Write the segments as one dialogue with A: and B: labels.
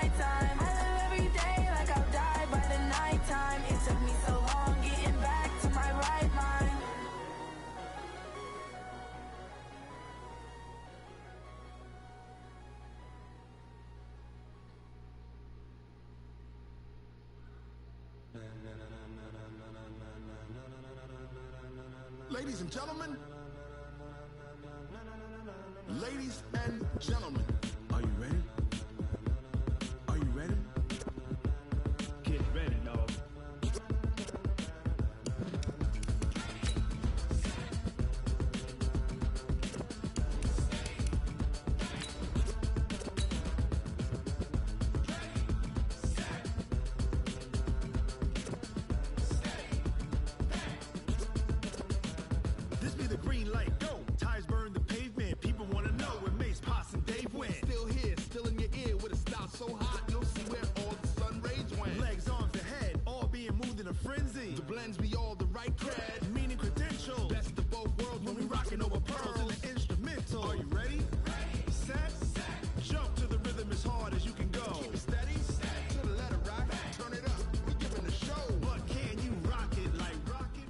A: nighttime. I live every day like I'll die by the nighttime. It took me so long getting back to my right mind.
B: Ladies and gentlemen, ladies and gentlemen, are you ready? Are you ready?
C: Get ready, dog.
B: This be the green light, go. Tires burn the pavement. People wanna know where Mace, Pops, and Dave went. Still here, still in your ear with a style so hot, you'll see where all the sun rays went. Legs, arms, and head, all being moved in a frenzy. The blends be all the right cred, meaning credentials. Best of both worlds when we rockin' over pearls in the instrumental. Are you ready? Set. Jump to the rhythm as hard as you can go. Keep it steady. To the letter, right? Turn it up. We giving the show. But can you rock it like rocket?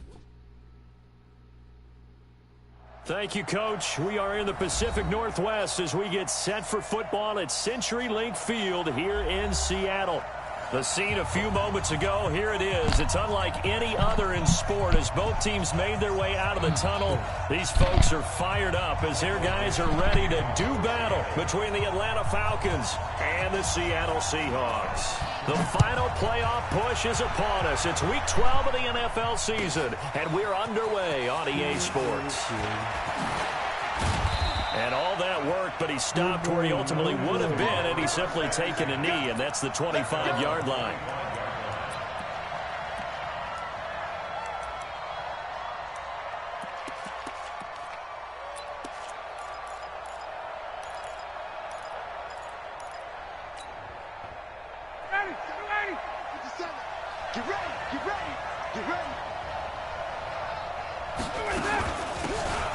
D: Thank you, Coach. We are in the Pacific Northwest as we get set for football at CenturyLink Field here in Seattle. The scene a few moments ago, here it is. It's unlike any other in sport as both teams made their way out of the tunnel. These folks are fired up as their guys are ready to do battle between the Atlanta Falcons and the Seattle Seahawks. The final playoff push is upon us. It's Week 12 of the NFL season, and we're underway on EA Sports. And all that work, but he stopped where he ultimately would have been, and he's simply taken a knee, and that's the 25-yard line.
B: Get ready, get ready, get ready.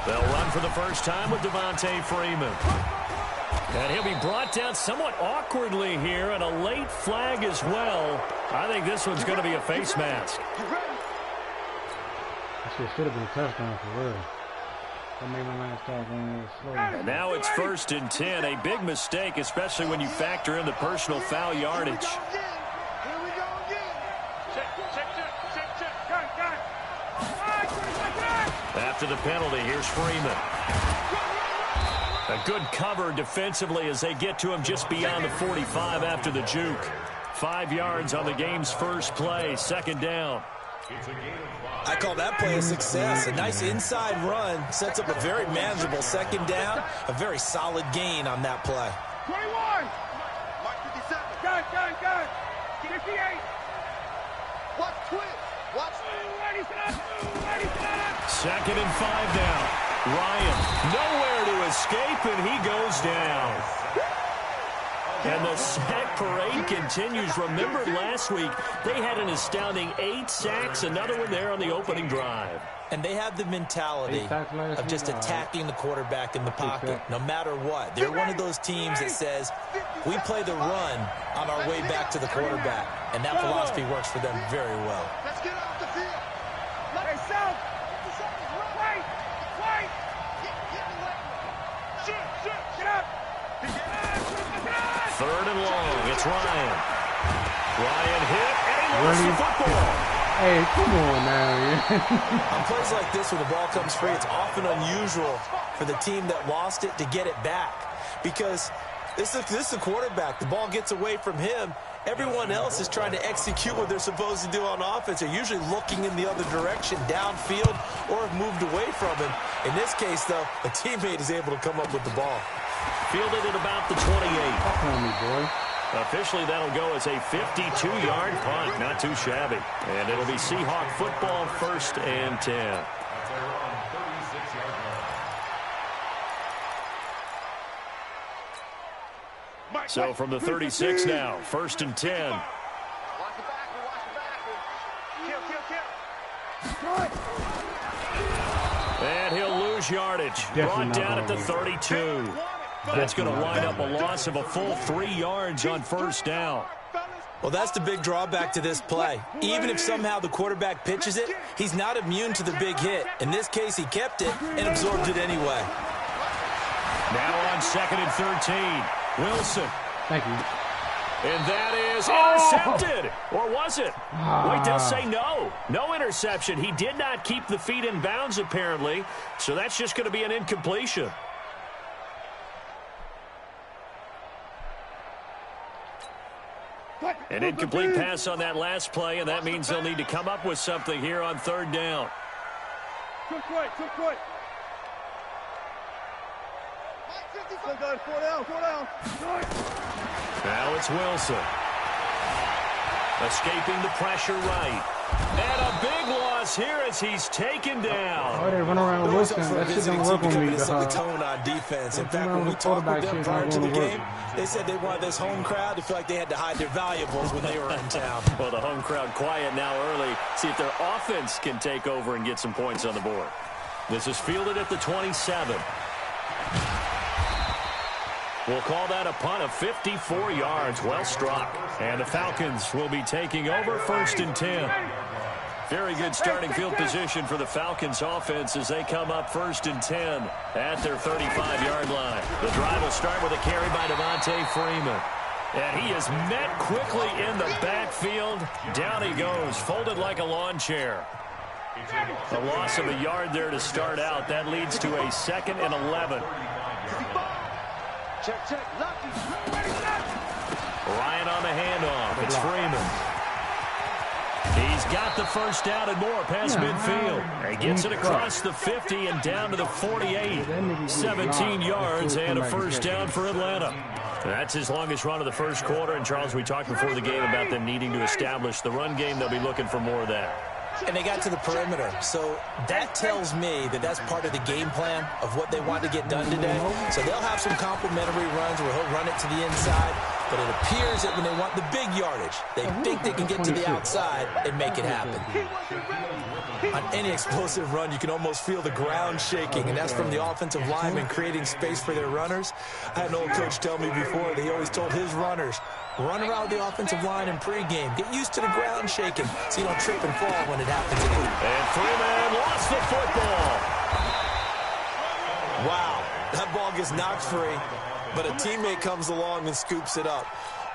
D: They'll run for the first time with Devontae Freeman. And he'll be brought down somewhat awkwardly here, and a late flag as well. I think this one's going to be a face mask.
E: This should have been a touchdown for real. That made my line start going slow.
D: And now it's 1st and 10. A big mistake, especially when you factor in the personal foul yardage. After the penalty, here's Freeman. A good cover defensively as they get to him just beyond the 45 after the juke. 5 yards on the game's first play, 2nd down.
F: I call that play a success. A nice inside run sets up a very manageable 2nd down. A very solid gain on that play.
B: 21. Mark 57. Gun. 58. Watch twist. Watch.
D: 2nd and 5 now. Ryan nowhere to escape, and he goes down. And the sack parade continues. Remember last week, they had an astounding 8 sacks, another one there on the opening drive.
F: And they have the mentality of just attacking the quarterback in the pocket, no matter what. They're one of those teams that says, we play the run on our way back to the quarterback. And that philosophy works for them very well.
B: Let's get off the field. Hey, South. Wait. Get up.
D: 3rd and long. It's Ryan. Ryan hit, and he lost the football.
E: Hey, come on now.
F: On plays like this, when the ball comes free, it's often unusual for the team that lost it to get it back. Because this is a quarterback. The ball gets away from him. Everyone else is trying to execute what they're supposed to do on offense. They're usually looking in the other direction, downfield, or have moved away from him. In this case, though, a teammate is able to come up with the ball.
D: Fielded at about the 28.
E: Fuck on me, boy.
D: Officially, that'll go as a 52-yard punt. Not too shabby. And it'll be Seahawk football, 1st and 10. So from the 36 now, 1st and 10. And he'll lose yardage. Brought down at the 32. That's going to wind up a loss of a full 3 yards on first down.
F: Well, that's the big drawback to this play. Even if somehow the quarterback pitches it, he's not immune to the big hit. In this case, he kept it and absorbed it anyway.
D: Now on 2nd and 13. Wilson.
E: Thank you.
D: And that is intercepted. Or was it? Wait, they'll say no. No interception. He did not keep the feet in bounds, apparently. So that's just going to be an incompletion. An incomplete pass on that last play, and that means they'll need to come up with something here on 3rd down.
C: Too quick. Four down.
D: Now it's Wilson. Escaping the pressure right. And a big loss here as he's taken down.
E: Oh, they run around with Wilson. That shit don't work on me.
F: The tone on defense. In fact, when we talked with them prior to the game, they said they wanted this home crowd to feel like they had to hide their valuables when they were in town.
D: Well, the home crowd quiet now early. See if their offense can take over and get some points on the board. This is fielded at the 27. We'll call that a punt of 54 yards. Well struck. And the Falcons will be taking over 1st and 10. Very good starting field position for the Falcons offense as they come up 1st and 10 at their 35-yard line. The drive will start with a carry by Devontae Freeman. And he is met quickly in the backfield. Down he goes, folded like a lawn chair. A loss of a yard there to start out. That leads to a 2nd and 11.
C: Check.
D: Ryan on the handoff. It's Freeman. He's got the first down and more past midfield. He gets it across the 50 and down to the 48. 17 yards and a first down for Atlanta. That's his longest run of the first quarter. And, Charles, we talked before the game about them needing to establish the run game. They'll be looking for more of that.
F: And they got to the perimeter. So that tells me that that's part of the game plan of what they want to get done today. So they'll have some complimentary runs where he'll run it to the inside. But it appears that when they want the big yardage, they think they can get to the outside and make it happen. On any explosive run, you can almost feel the ground shaking, and that's from the offensive linemen creating space for their runners. I had an old coach tell me before that he always told his runners, run around the offensive line in pregame. Get used to the ground shaking so you don't trip and fall when it happens again.
D: And Freeman lost the football.
F: Wow, that ball gets knocked free, but a teammate comes along and scoops it up.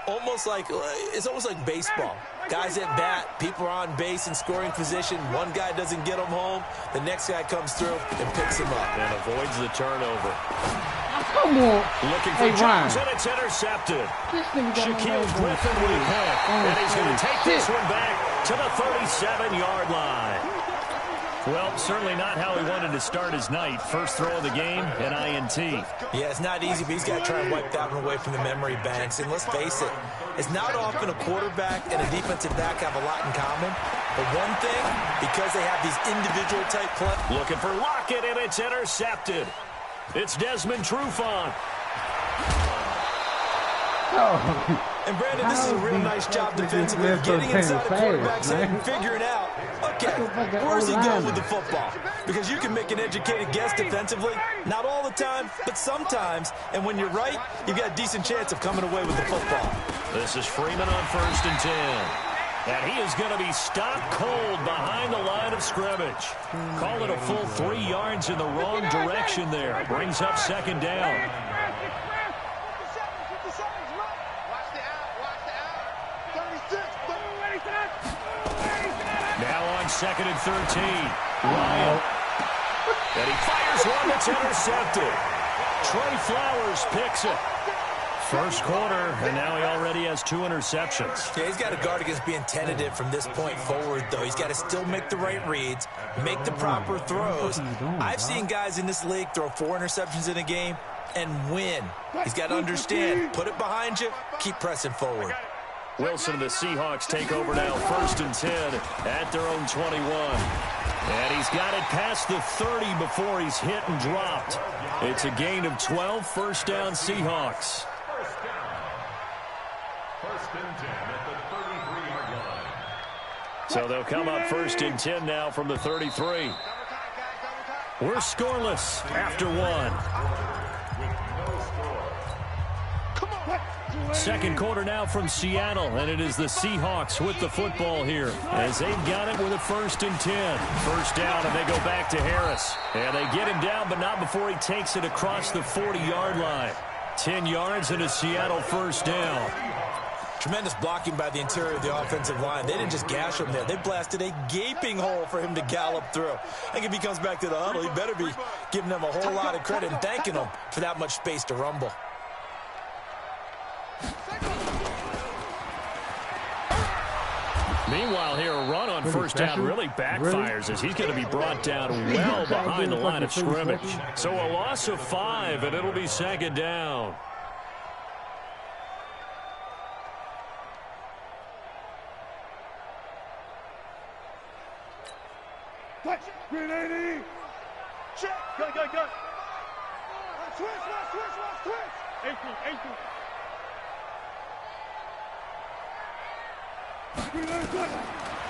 F: It's almost like baseball. Guys at bat, people are on base in scoring position. One guy doesn't get them home. The next guy comes through and picks him up.
D: And avoids the turnover.
E: Come on.
D: Looking for Jones, and it's intercepted. Shaquille Griffin with a pick. And he's going to take this one back to the 37-yard line. Well, certainly not how he wanted to start his night. First throw of the game, an INT.
F: Yeah, it's not easy, but he's got to try and wipe that one away from the memory banks. And let's face it, it's not often a quarterback and a defensive back have a lot in common. But one thing, because they have these individual type plays.
D: Looking for Lockett, and it's intercepted. It's Desmond Trufant.
F: And Brandon, this is a real nice job defensively, getting inside the quarterback's head and figuring out, okay, where's he going with the football? Because you can make an educated guess defensively, not all the time, but sometimes. And when you're right, you've got a decent chance of coming away with the football.
D: This is Freeman on 1st and 10. And he is going to be stopped cold behind the line of scrimmage. Call it a full 3 yards in the wrong direction there. Brings up 2nd down. Now on 2nd and 13. Ryan. And he fires one that's intercepted. Trey Flowers picks it. First quarter, and now he already has 2 interceptions.
F: Yeah, he's got to guard against being tentative from this point forward, though. He's got to still make the right reads, make the proper throws. I've seen guys in this league throw 4 interceptions in a game and win. He's got to understand, put it behind you, keep pressing forward.
D: Wilson and the Seahawks take over now, 1st and 10 at their own 21. And he's got it past the 30 before he's hit and dropped. It's a gain of 12, first down Seahawks. So they'll come up 1st and 10 now from the 33. We're scoreless after 1. Second quarter now from Seattle, and it is the Seahawks with the football here as they've got it with a 1st and 10. First down, and they go back to Harris. And they get him down, but not before he takes it across the 40-yard line. 10 yards and a Seattle first down.
F: Tremendous blocking by the interior of the offensive line. They didn't just gash him there. They blasted a gaping hole for him to gallop through. I think if he comes back to the huddle, he better be giving them a whole lot of credit and thanking them for that much space to rumble.
D: Meanwhile, here a run on first down really backfires as he's going to be brought down well behind the line of scrimmage. So a loss of 5, and it'll be second down.
C: Green 80. Check. Go. Switch. 18.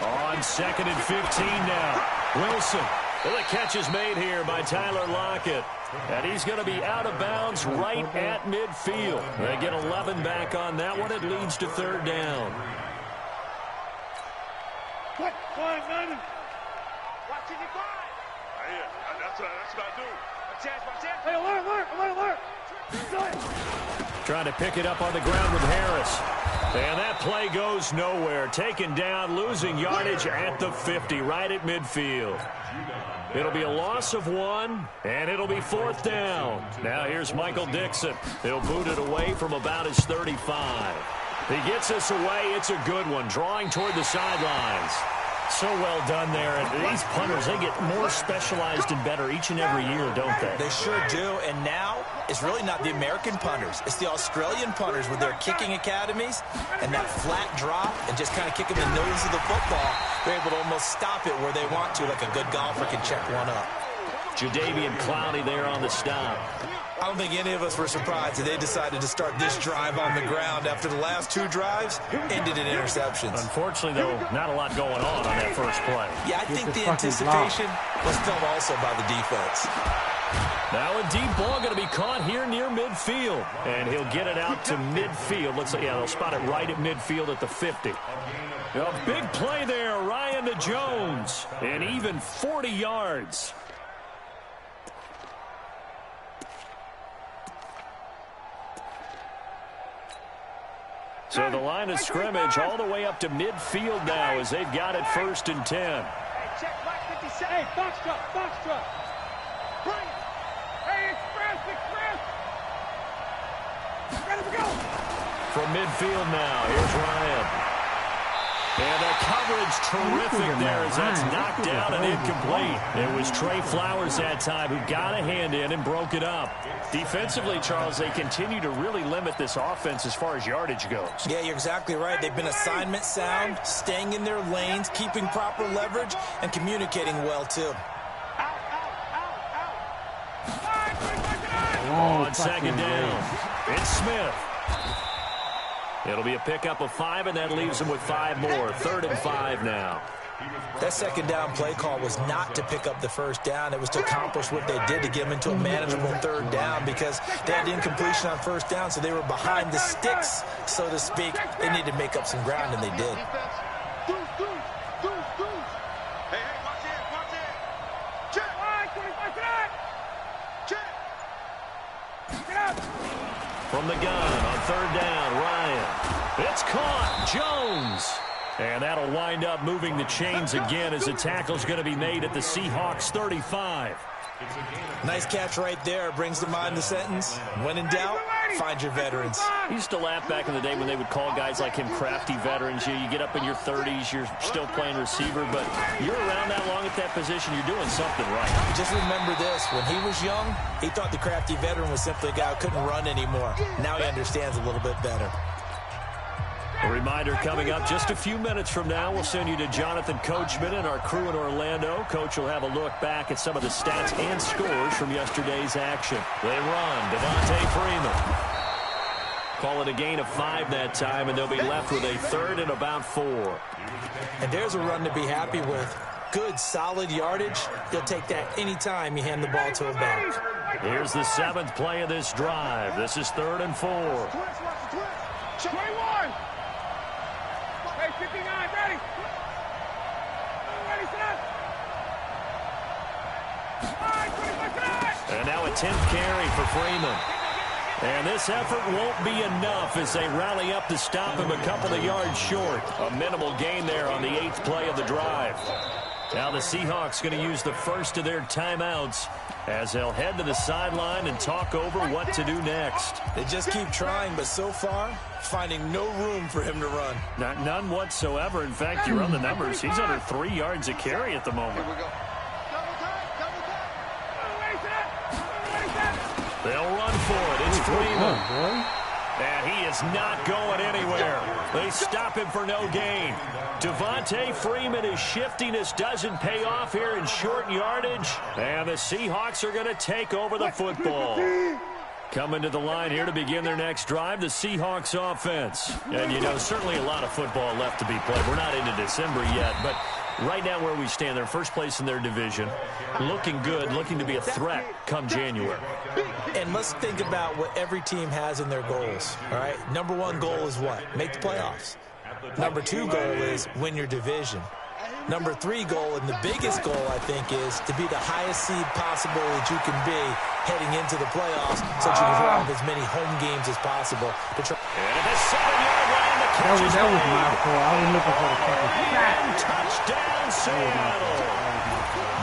D: On 2nd and 15 now. Wilson. Well, the catch is made here by Tyler Lockett. And he's going to be out of bounds right at midfield. They get 11 back on that one. It leads to 3rd down.
C: What? 5-9.
B: That's what I do.
C: Hey, alert.
D: Trying to pick it up on the ground with Harris. And that play goes nowhere. Taken down, losing yardage at the 50, right at midfield. It'll be a loss of 1, and it'll be 4th down. Now here's Michael Dixon. He'll boot it away from about his 35. He gets us away. It's a good one, drawing toward the sidelines. So well done there. And these punters, they get more specialized and better each and every year, don't they?
F: They sure do. And now it's really not the American punters. It's the Australian punters with their kicking academies and that flat drop and just kind of kicking the nose of the football. They're able to almost stop it where they want to, like a good golfer can check one up.
D: Jadeveon Clowney there on the stop.
F: I don't think any of us were surprised that they decided to start this drive on the ground after the last 2 drives ended in interceptions.
D: Unfortunately, though, not a lot going on that first play.
F: Yeah, I think the anticipation was felt also by the defense.
D: Now a deep ball going to be caught here near midfield. And he'll get it out to midfield. Looks like, yeah, they'll spot it right at midfield at the 50. A big play there, Ryan to Jones. And even 40 yards. So the line of scrimmage all the way up to midfield now as they've got it 1st and 10.
C: Hey, check black 57. Hey, box truck. Bring it. Hey, express. Ready to go.
D: From midfield now, here's Ryan. And the coverage terrific there as that's knocked down and incomplete. It was Trey Flowers that time who got a hand in and broke it up. Defensively, Charles, they continue to really limit this offense as far as yardage goes.
F: Yeah, you're exactly right. They've been assignment sound, staying in their lanes, keeping proper leverage, and communicating well, too.
D: On 2nd down, it's Smith. It'll be a pickup of 5, and that leaves them with 5 more. 3rd and 5 now.
F: That 2nd down play call was not to pick up the 1st down. It was to accomplish what they did to get them into a manageable 3rd down because they had incompletion on 1st down, so they were behind the sticks, so to speak. They needed to make up some ground, and they did.
D: From the gun on 3rd down, Ryan. It's caught. Jones. And that'll wind up moving the chains again as the tackle's going to be made at the Seahawks 35.
F: Nice catch right there. Brings to mind the sentence, when in doubt, find your veterans.
D: I used to laugh back in the day when they would call guys like him crafty veterans. You get up in your 30s, you're still playing receiver, but you're around that long at that position, you're doing something right.
F: Just remember this. When he was young, he thought the crafty veteran was simply a guy who couldn't run anymore. Now he understands a little bit better.
D: A reminder coming up just a few minutes from now. We'll send you to Jonathan Coachman and our crew in Orlando. Coach will have a look back at some of the stats and scores from yesterday's action. They run. Devontae Freeman. Call it a gain of 5 that time, and they'll be left with a 3rd and about 4.
F: And there's a run to be happy with. Good, solid yardage. He'll take that anytime you hand the ball to him back.
D: Here's the 7th play of this drive. This is 3rd and 4.
C: 21. Hey, 59, ready. Ready, set. All right, 25,
D: And now a 10th carry for Freeman. And this effort won't be enough as they rally up to stop him a couple of yards short. A minimal gain there on the 8th play of the drive. Now the Seahawks going to use the first of their timeouts as they'll head to the sideline and talk over what to do next.
F: They just keep trying, but so far, finding no room for him to run.
D: None whatsoever. In fact, you run the numbers. He's under 3 yards a carry at the moment. They'll run for it. It's Freeman. And he is not going anywhere. They stop him for no gain. Devontae Freeman is shifting. This doesn't pay off here in short yardage. And the Seahawks are going to take over the football. Coming to the line here to begin their next drive, the Seahawks offense. And, you know, certainly a lot of football left to be played. We're not into December yet, but right now where we stand, they're first place in their division. Looking good, looking to be a threat come January.
F: And let's think about what every team has in their goals, all right? Number 1 goal is what? Make the playoffs. Number 2 goal is win your division. Number 3 goal, and the biggest goal, I think, is to be the highest seed possible that you can be heading into the playoffs so that you can have as many home games as possible. To try.
D: And at the 7-yard line, the catch is
E: That was
D: made.
E: my fault. I was looking for the second.
D: Touchdown, Seattle.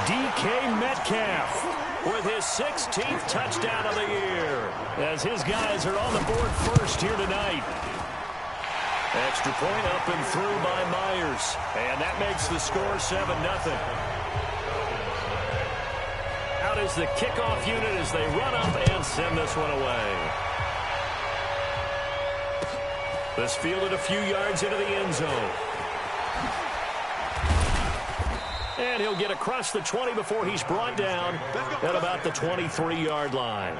D: DK Metcalf with his 16th touchdown of the year as his guys are on the board first here tonight. Extra point up and through by Myers. And that makes the score 7-0. Out is the kickoff unit as they run up and send this one away. This fielded a few yards into the end zone. And he'll get across the 20 before he's brought down at about the 23-yard line.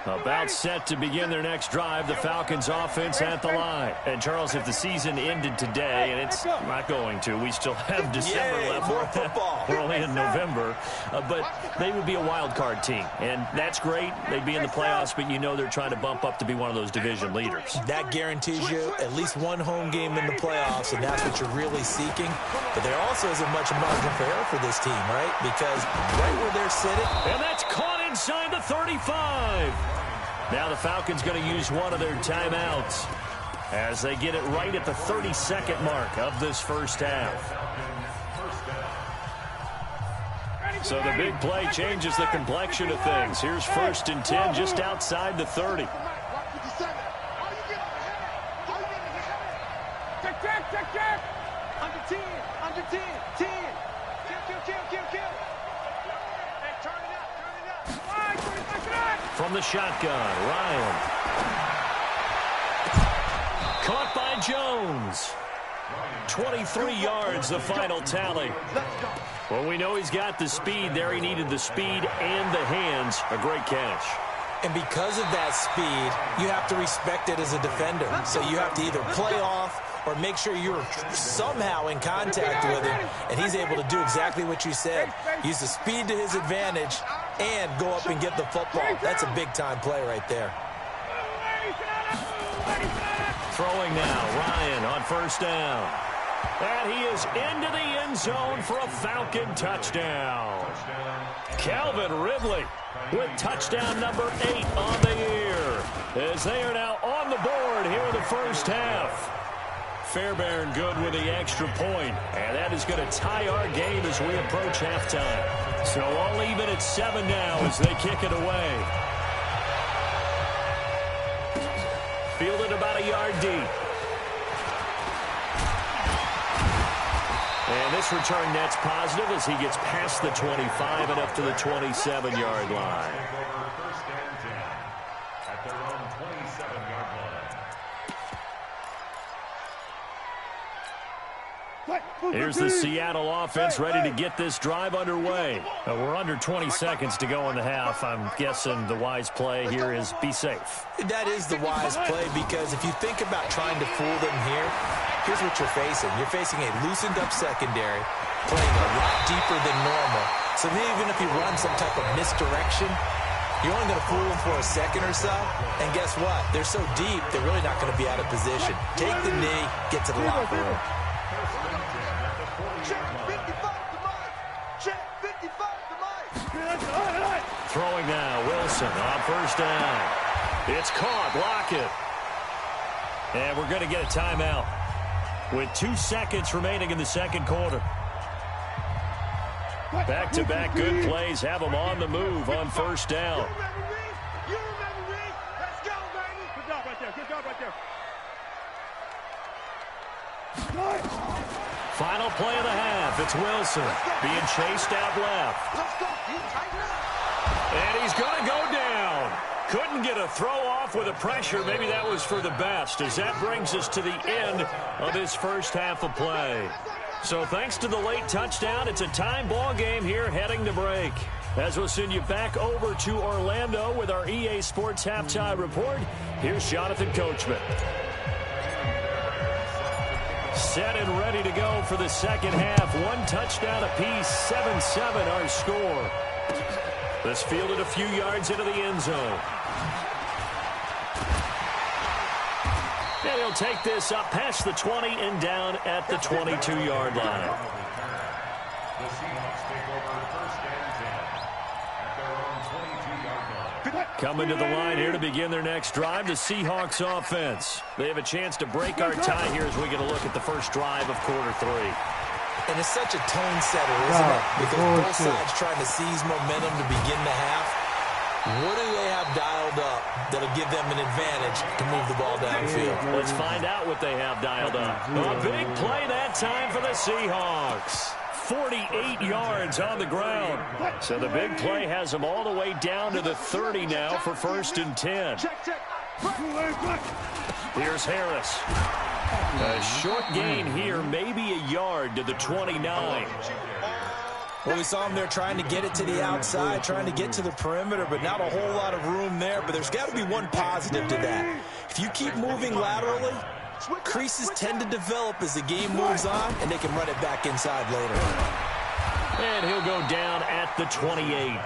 D: About set to begin their next drive, the Falcons offense at the line. And, Charles, if the season ended today, and it's not going to, we still have December left.
F: More football.
D: We're only in November. But they would be a wild card team. And that's great. They'd be in the playoffs, but you know they're trying to bump up to be one of those division leaders.
F: That guarantees you at least one home game in the playoffs, and that's what you're really seeking. But there also isn't much margin for error for this team, right? Because right where they're sitting.
D: And that's caught inside the 35. Now the Falcons going to use one of their timeouts as they get it right at the 32nd mark of this first half. So the big play changes the complexion of things. Here's 1st and 10 just outside the 30.
C: Check. Under 10. 10. Kill. Hey, turn it up. All right, 25.
D: From the shotgun, Ryan. Caught by Jones. 23 yards, the final tally. Well, we know he's got the speed there. He needed the speed and the hands. A great catch.
F: And because of that speed, you have to respect it as a defender. So you have to either play off or make sure you're somehow in contact with him, and he's able to do exactly what you said. Use the speed to his advantage and go up and get the football. That's a big-time play right there.
D: Throwing now, Ryan on 1st down. And he is into the end zone for a Falcon touchdown. Calvin Ridley with touchdown number 8 on the year as they are now on the board here in the first half. Fairbairn good with the extra point, and that is going to tie our game as we approach halftime. So all even at 7 now as they kick it away. Fielded about a yard deep. And this return net's positive as he gets past the 25 and up to the 27-yard line. Here's the Seattle offense ready to get this drive underway. We're under 20 seconds to go in the half. I'm guessing the wise play here is be safe.
F: That is the wise play, because if you think about trying to fool them here, here's what you're facing. You're facing a loosened up secondary, playing a lot deeper than normal. So even if you run some type of misdirection, you're only going to fool them for a second or so. And guess what? They're so deep, they're really not going to be out of position. Take the knee, get to the locker room.
D: Throwing now, Wilson on first down. It's caught, Lockett. And we're going to get a timeout with 2 seconds remaining in the second quarter. Back-to-back good plays have them on the move on first down.
C: Let's go, baby. Good job right there. Good job right there.
D: Final play of the half. It's Wilson being chased out left.
C: Let's go. You tighten up.
D: And he's going to go down. Couldn't get a throw off with the pressure. Maybe that was for the best, as that brings us to the end of this first half of play. So thanks to the late touchdown, it's a time ball game here heading to break. As we'll send you back over to Orlando with our EA Sports Halftime Report, here's Jonathan Coachman. Set and ready to go for the second half. 1 touchdown apiece, 7-7 our score. This fielded a few yards into the end zone. And he'll take this up past the 20 and down at the 22-yard line.
G: The Seahawks take over first and 10 at their own 22-yard line.
D: Coming to the line here to begin their next drive, the Seahawks offense. They have a chance to break our tie here as we get a look at the first drive of quarter 3.
F: And it's such a tone setter, isn't it? Because both sides trying to seize momentum to begin the half. What do they have dialed up that'll give them an advantage to move the ball downfield?
D: Let's find out what they have dialed up. A big play that time for the Seahawks. 48 yards on the ground. So the big play has them all the way down to the 30 now for first and 10. Here's Harris. A short gain here, maybe a yard to the 29.
F: Well, we saw him there trying to get it to the outside, trying to get to the perimeter, but not a whole lot of room there. But there's got to be one positive to that. If you keep moving laterally, creases tend to develop as the game moves on, and they can run it back inside later.
D: And he'll go down at the 28.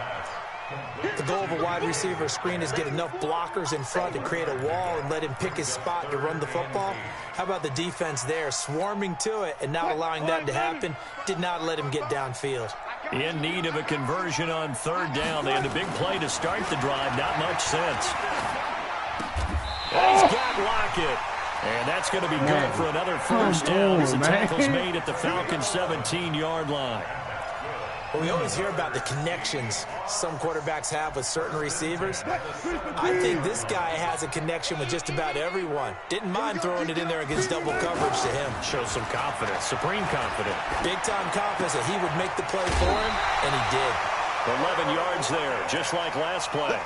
F: The goal of a wide receiver screen is get enough blockers in front to create a wall and let him pick his spot to run the football. How about the defense there, swarming to it and not allowing that to happen? Did not let him get downfield.
D: In need of a conversion on third down. They had a big play to start the drive. Not much sense. And he's got Lockett. And that's going to be good for another first down as the tackle's made at the Falcons' 17-yard line.
F: Well, we always hear about the connections some quarterbacks have with certain receivers. I think this guy has a connection with just about everyone. Didn't mind throwing it in there against double coverage to him.
D: Shows some confidence, supreme confidence.
F: Big-time confidence that he would make the play for him, and he did.
D: 11 yards there, just like last play.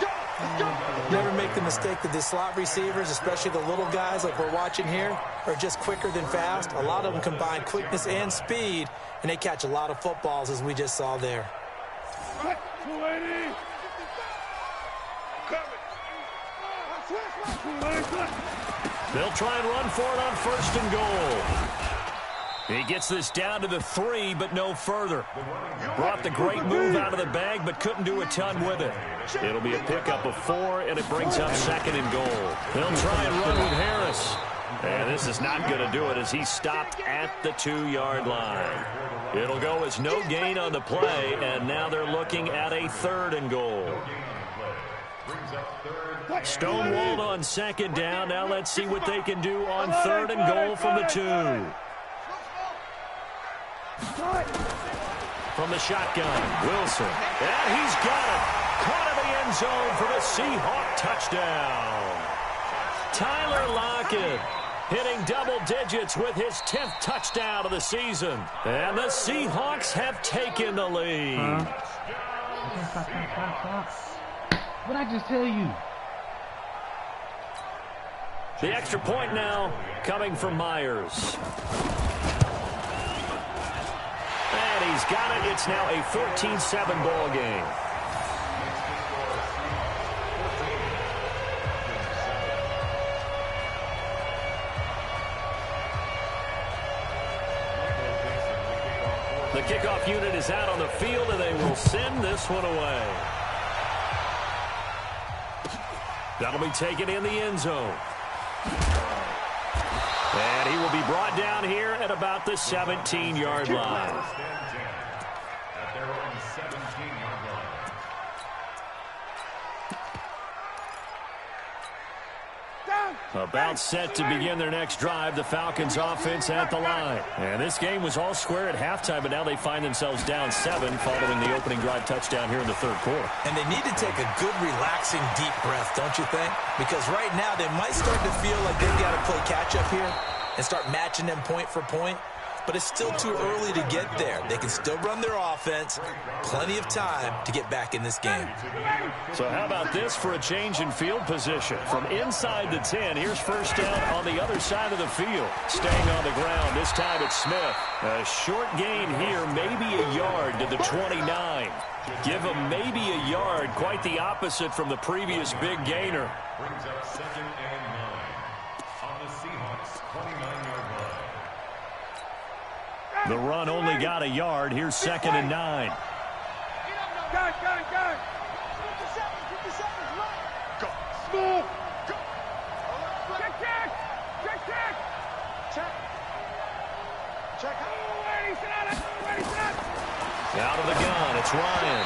F: Never make the mistake that the slot receivers, especially the little guys like we're watching here, are just quicker than fast. A lot of them combine quickness and speed, and they catch a lot of footballs, as we just saw there.
D: They'll try and run for it on first and goal. He gets this down to the 3, but no further. Brought the great move out of the bag, but couldn't do a ton with it. It'll be a pickup of 4, and it brings up second and goal. They'll try and run with Harris. And this is not going to do it as he's stopped at the 2-yard line. It'll go as no gain on the play, and now they're looking at a third and goal. Stonewalled on second down. Now let's see what they can do on third and goal from the 2. From the shotgun, Wilson. And he's got it. Caught in the end zone for the Seahawk touchdown. Tyler Lockett hitting double digits with his 10th touchdown of the season. And the Seahawks have taken the lead.
E: What'd I just tell you?
D: The extra point now coming from Myers. He's got it. It's now a 14-7 ball game. The kickoff unit is out on the field, and they will send this one away. That'll be taken in the end zone. And he will be brought down here at about the 17-yard line.
G: At their own 17-yard line.
D: About set to begin their next drive, the Falcons offense at the line. And this game was all square at halftime, but now they find themselves down 7 following the opening drive touchdown here in the third quarter.
F: And they need to take a good, relaxing, deep breath, don't you think? Because right now they might start to feel like they've got to play catch-up here and start matching them point for point. But it's still too early to get there. They can still run their offense. Plenty of time to get back in this game.
D: So how about this for a change in field position? From inside the 10, here's first down on the other side of the field. Staying on the ground, this time it's Smith. A short gain here, maybe a yard to the 29. Give him maybe a yard, quite the opposite from the previous big gainer.
G: Brings up 2nd and 9 on the Seahawks' 29-yard line.
D: The run only got a yard. Here's 2nd and 9.
C: Got it. 50 seconds, right. Go. Smooth. Go. Check.
D: Out of the gun, it's Ryan.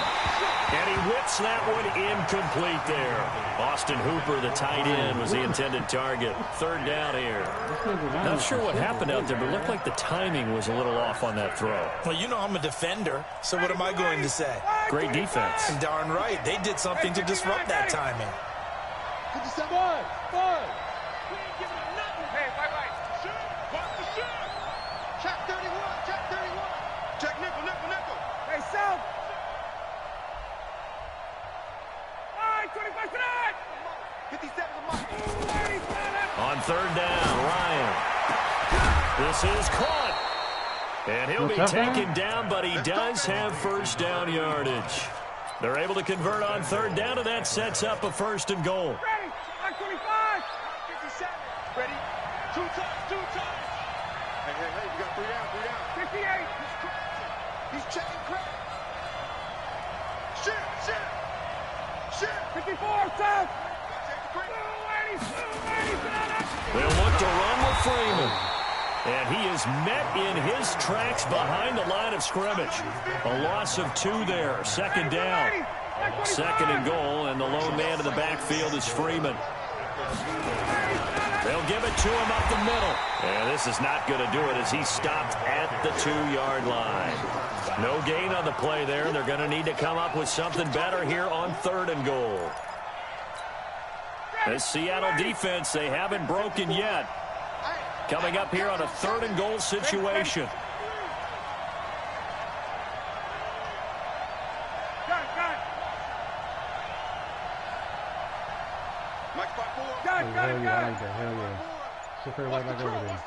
D: And he whips that one incomplete there. Austin Hooper, the tight end, was the intended target. Third down here. Not sure what happened out there, but it looked like the timing was a little off on that throw.
F: Well, you know I'm a defender, so what am I going to say?
D: Great defense.
F: Darn right. They did something to disrupt that timing.
C: Bud. We ain't giving him nothing. Hey, right. Shoot. Watch the shoot. Check 31. Check nickel. Hey, South. 25 tonight. 57
D: On third down, Ryan. This is caught. And he'll be taken down, but he does have first down yardage. They're able to convert on third down, and that sets up a first and goal.
C: Ready. 25. 57. Ready. Two times. Hey, you got 3 down. 58. He's checking credit. Shit. 54, South.
D: They'll look to run with Freeman. And he is met in his tracks behind the line of scrimmage. A loss of 2 there. 2nd down. 2nd and goal, and the lone man in the backfield is Freeman. They'll give it to him up the middle. And this is not going to do it as he stopped at the 2-yard line. No gain on the play there. They're going to need to come up with something better here on 3rd and goal. This Seattle defense, they haven't broken yet. Coming up here on a 3rd and goal situation.
E: Hell yeah. Shift everybody back over there.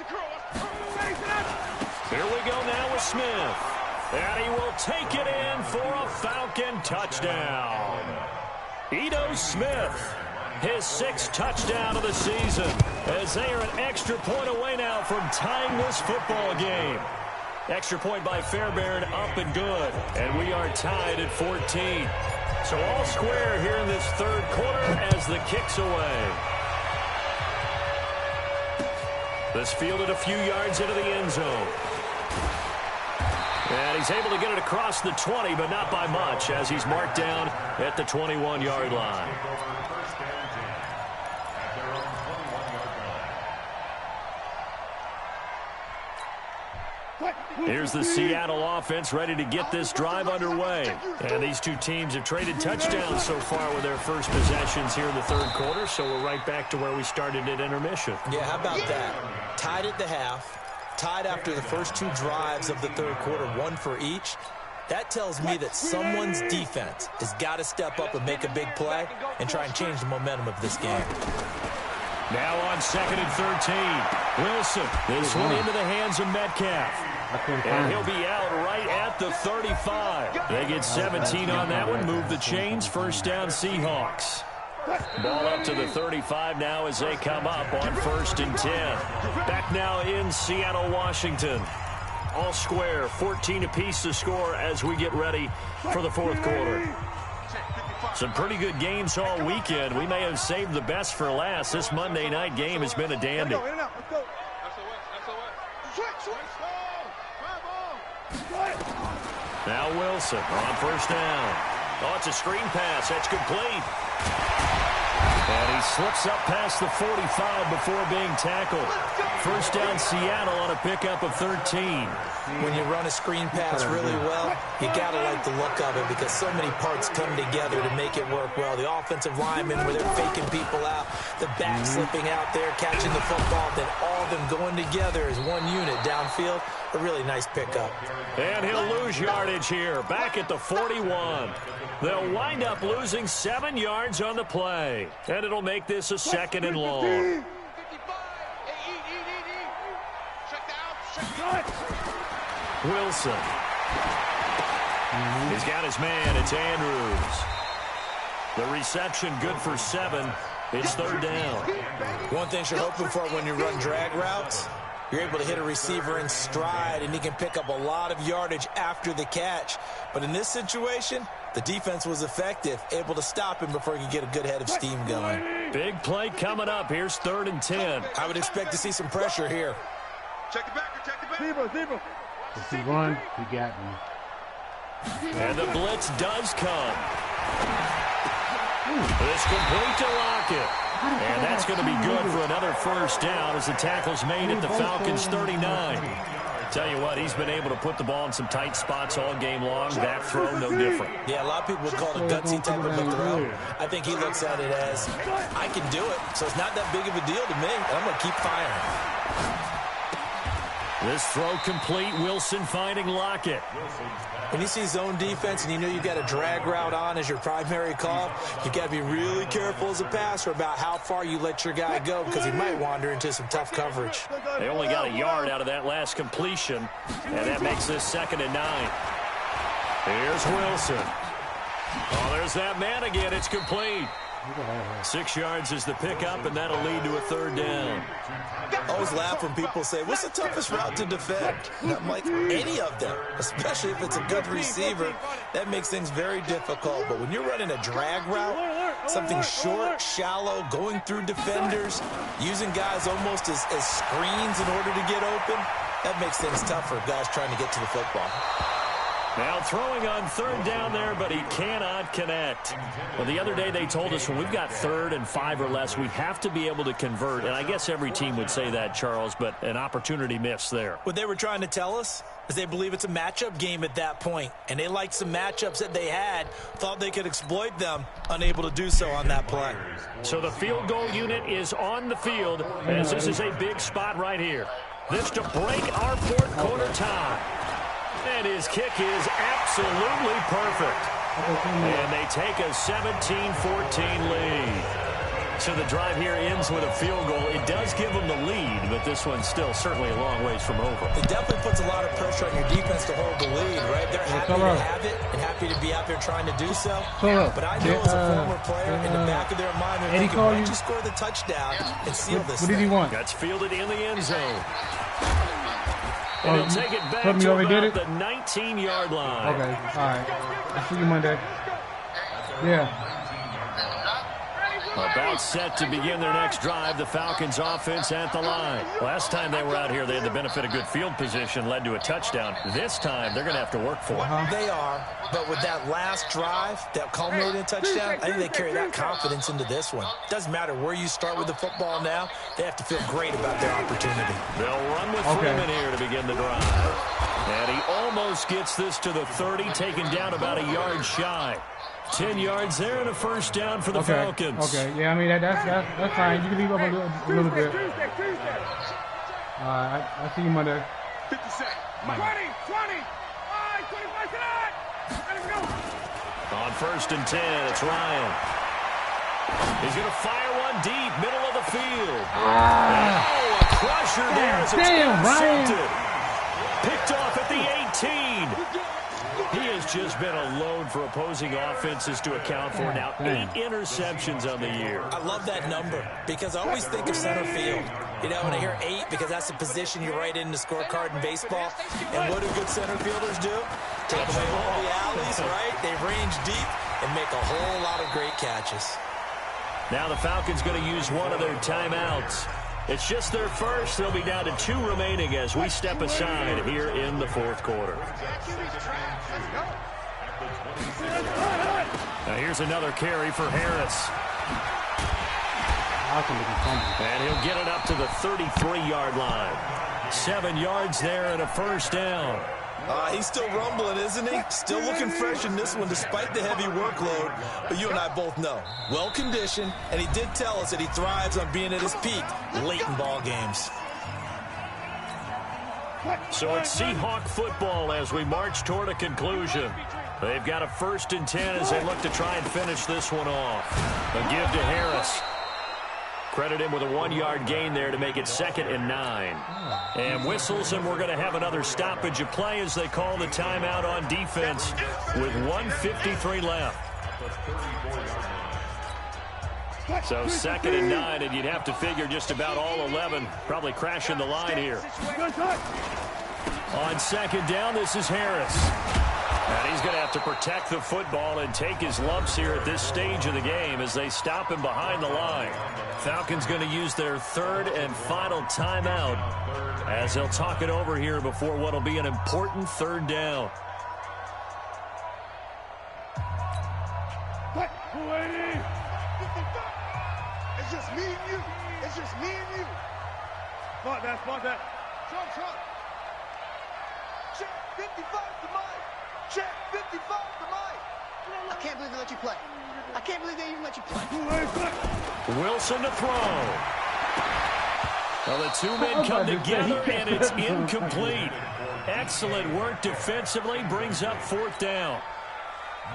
D: Here we go now with Smith. And he will take it in for a Falcon touchdown. Ito Smith, his 6th touchdown of the season, as they are an extra point away now from tying this football game. Extra point by Fairbairn, up and good. And we are tied at 14. So all square here in this 3rd quarter as the kick's away. This fielded a few yards into the end zone. And he's able to get it across the 20, but not by much, as he's marked down at the 21-yard line. Here's the Seattle offense ready to get this drive underway. And these two teams have traded touchdowns so far with their first possessions here in the 3rd quarter, so we're right back to where we started at intermission.
F: Yeah, how about that? Tied at the half, tied after the first 2 drives of the 3rd quarter, 1 for each. That tells me that someone's defense has got to step up and make a big play and try and change the momentum of this game.
D: Now on 2nd and 13. Wilson, this one into the hands of Metcalf. And he'll be out right at the 35. They get 17 on that one. Move the chains. First down, Seahawks. Ball up to the 35 now as they come up on 1st and 10. Back now in Seattle, Washington. All square, 14 apiece to score as we get ready for the 4th quarter. Some pretty good games all weekend. We may have saved the best for last. This Monday night game has been a dandy. Now Wilson on 1st down. Oh, it's a screen pass. That's complete. And he slips up past the 45 before being tackled. First down, Seattle on a pickup of 13.
F: When you run a screen pass really well, you got to like the look of it because so many parts come together to make it work well. The offensive linemen where they're faking people out, the back slipping out there, catching the football, then all of them going together as one unit downfield. A really nice pickup.
D: And he'll lose yardage here, back at the 41. They'll wind up losing 7 yards on the play. And it'll make this a 2nd and long. Wilson. He's got his man. It's Andrews. The reception good for 7. It's 3rd down.
F: One thing you're hoping for when you run drag routes, you're able to hit a receiver in stride, and he can pick up a lot of yardage after the catch. But in this situation, the defense was effective, able to stop him before he could get a good head of steam going.
D: Big play coming up. Here's 3rd and 10.
F: I would expect to see some pressure here.
C: Check the back, check the back. Zebra.
E: If he run, he got me.
D: And the blitz does come. It's complete to Lockett. And that's going to be good for another 1st down as the tackle's made at the Falcons' 39. Tell you what, he's been able to put the ball in some tight spots all game long. That throw, no different.
F: Yeah, a lot of people would call it a gutsy type of a throw. I think he looks at it as, I can do it, so it's not that big of a deal to me, and I'm going to keep firing.
D: This throw complete. Wilson finding Lockett.
F: When you see zone defense and you know you've got a drag route on as your primary call, you've got to be really careful as a passer about how far you let your guy go because he might wander into some tough coverage.
D: They only got a yard out of that last completion, and that makes this 2nd and 9. Here's Wilson. Oh, there's that man again. It's complete. 6 yards is the pickup, and that'll lead to a 3rd down.
F: I always laugh when people say, what's the toughest route to defend? And I'm like, any of them, especially if it's a good receiver. That makes things very difficult. But when you're running a drag route, something short, shallow, going through defenders, using guys almost as screens in order to get open, that makes things tough for guys trying to get to the football.
D: Now throwing on 3rd down there, but he cannot connect. Well, the other day they told us when we've got 3rd and 5 or less, we have to be able to convert. And I guess every team would say that, Charles, but an opportunity missed there.
F: What they were trying to tell us is they believe it's a matchup game at that point. And they liked some matchups that they had, thought they could exploit them, unable to do so on that play.
D: So the field goal unit is on the field as this is a big spot right here. This to break our 4th quarter tie. And his kick is absolutely perfect. And they take a 17-14 lead. So the drive here ends with a field goal. It does give them the lead, but this one's still certainly a long ways from over.
F: It definitely puts a lot of pressure on your defense to hold the lead, right? They're happy to have it and happy to be out there trying to do so. But I know as a former player, in the back of their mind, they're thinking, why don't you score the touchdown and seal this
E: What did he want?
D: That's fielded in the end zone. And he'll take it back to about the 19-yard line.
E: Okay, all right. I'll see you Monday. Yeah.
D: About set to begin their next drive, the Falcons offense at the line. Last time they were out here, they had the benefit of good field position, led to a touchdown. This time, they're going to have to work for it.
F: They are, but with that last drive, that culminated in touchdown, I think they carry that confidence into this one. Doesn't matter where you start with the football now, they have to feel great about their opportunity.
D: They'll run with Freeman here to begin the drive. And he almost gets this to the 30, taken down about a yard shy. 10 yards there and a 1st down for the Falcons.
E: Okay, yeah, I mean, that's fine. You can leave up a little bit. I'll see you Monday.
C: 50 seconds. 20, 20. 25 tonight. Let's go.
D: On 1st and 10, it's Ryan. He's going to fire one deep, middle of the field. Oh, a crusher there as it's intercepted. Picked picked off at the 18. He has just been a load for opposing offenses to account for. Now 8 interceptions on the year.
F: I love that number because I always think of center field. You know, when I hear 8, because that's the position you write in the scorecard in baseball. And what do good center fielders do? Take away all the alleys, right? They range deep and make a whole lot of great catches.
D: Now the Falcons going to use one of their timeouts. It's just their first. They'll be down to 2 remaining as we step aside here in the fourth quarter. Now here's another carry for Harris. And he'll get it up to the 33-yard line. 7 yards there and a first down.
F: He's still rumbling, isn't he? Still looking fresh in this one despite the heavy workload. But you and I both know, well-conditioned, and he did tell us that he thrives on being at his peak late in ball games.
D: So it's Seahawk football as we march toward a conclusion. They've got a 1st and 10 as they look to try and finish this one off. A give to Harris. Credit him with a 1-yard gain there to make it 2nd and 9. And whistles, and we're going to have another stoppage of play as they call the timeout on defense with 1:53 left. So 2nd and 9, and you'd have to figure just about all 11 probably crashing the line here. On 2nd down, this is Harris. And he's going to have to protect the football and take his lumps here at this stage of the game as they stop him behind the line. Falcons going to use their 3rd and final timeout as they'll talk it over here before what will be an important 3rd down.
C: It's just me and you. It's just me and you. Smart that. Trump. Check 55 to Mike. Check 55 to Mike. I can't believe they let you play. I can't believe they even let you play.
D: Wilson to throw. Well, the 2 men come together, and it's incomplete. Excellent work defensively, brings up 4th down.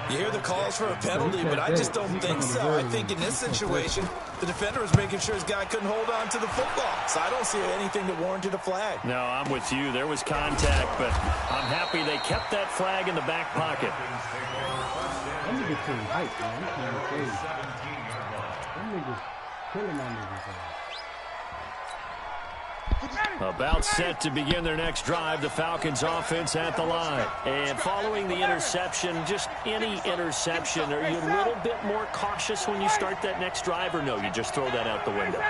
F: You hear the calls for a penalty, but I just don't think so. I think in this situation, the defender was making sure his guy couldn't hold on to the football. So I don't see anything that warranted a flag.
D: No, I'm with you. There was contact, but I'm happy they kept that flag in the back pocket.
E: Them niggas too hype, man. Them niggas killing my niggas.
D: About set to begin their next drive, the Falcons offense at the line. And following the interception, just any interception, are you a little bit more cautious when you start that next drive, or no, you just throw that out the window?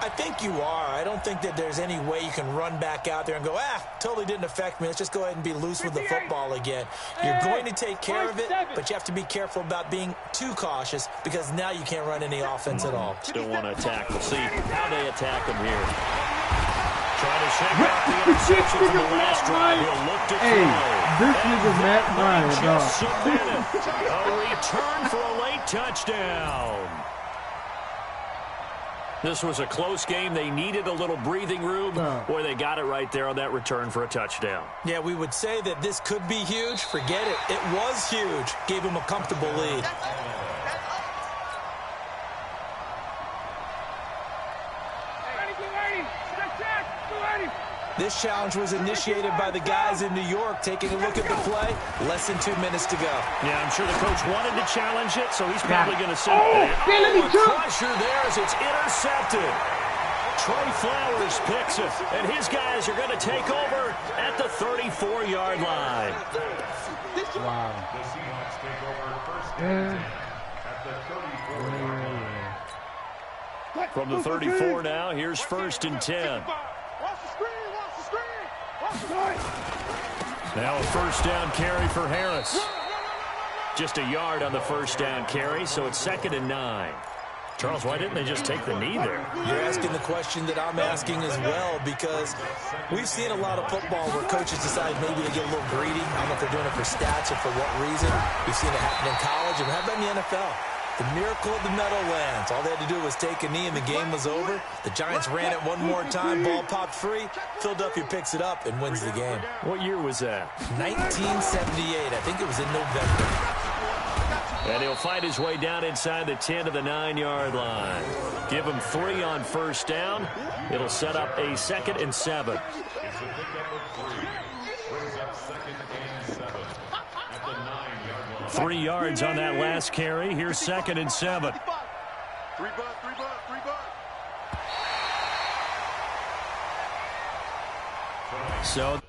F: I think you are. I don't think that there's any way you can run back out there and go, totally didn't affect me. Let's just go ahead and be loose with the football again. You're going to take care of it, but you have to be careful about being too cautious because now you can't run any offense at all.
D: Still want to attack. We'll see how they attack them here. Trying to shake off the interception from the last drive. He'll look to throw.
E: This nigga's Matt Ryan, dog.
D: A return for a late touchdown. This was a close game. They needed a little breathing room. Boy, they got it right there on that return for a touchdown.
F: Yeah, we would say that this could be huge. Forget it. It was huge. Gave him a comfortable lead. This challenge was initiated by the guys in New York. Taking a look at the play, less than 2 minutes to go.
D: Yeah, I'm sure the coach wanted to challenge it, so he's probably going to send it. Pressure there as it's intercepted. Trey Flowers picks it, and his guys are going to take over at the 34-yard line.
E: Wow.
G: The Seahawks take over first down at the 34-yard line.
D: From the 34 now, here's 1st and 10. Now a 1st down carry for Harris. Just a yard on the 1st down carry, so it's 2nd and 9. Charles, why didn't they just take the knee there?
F: You're asking the question that I'm asking as well, because we've seen a lot of football where coaches decide maybe to get a little greedy. I don't know if they're doing it for stats or for what reason. We've seen it happen in college, and how about in the NFL? The miracle of the Meadowlands. All they had to do was take a knee and the game was over. The Giants ran it one more time. Ball popped free. Philadelphia picks it up and wins the game.
D: What year was that?
F: 1978. I think it was in November.
D: And he'll fight his way down inside the 10 to the 9-yard line. Give him 3 on 1st down. It'll set up a 2nd and 7.
G: Brings up 2nd and 7 at the 9-yard line.
D: 3 yards on that last carry. Here's 2nd and 7.
C: 3 bud, 3 bud, 3 bud.
D: So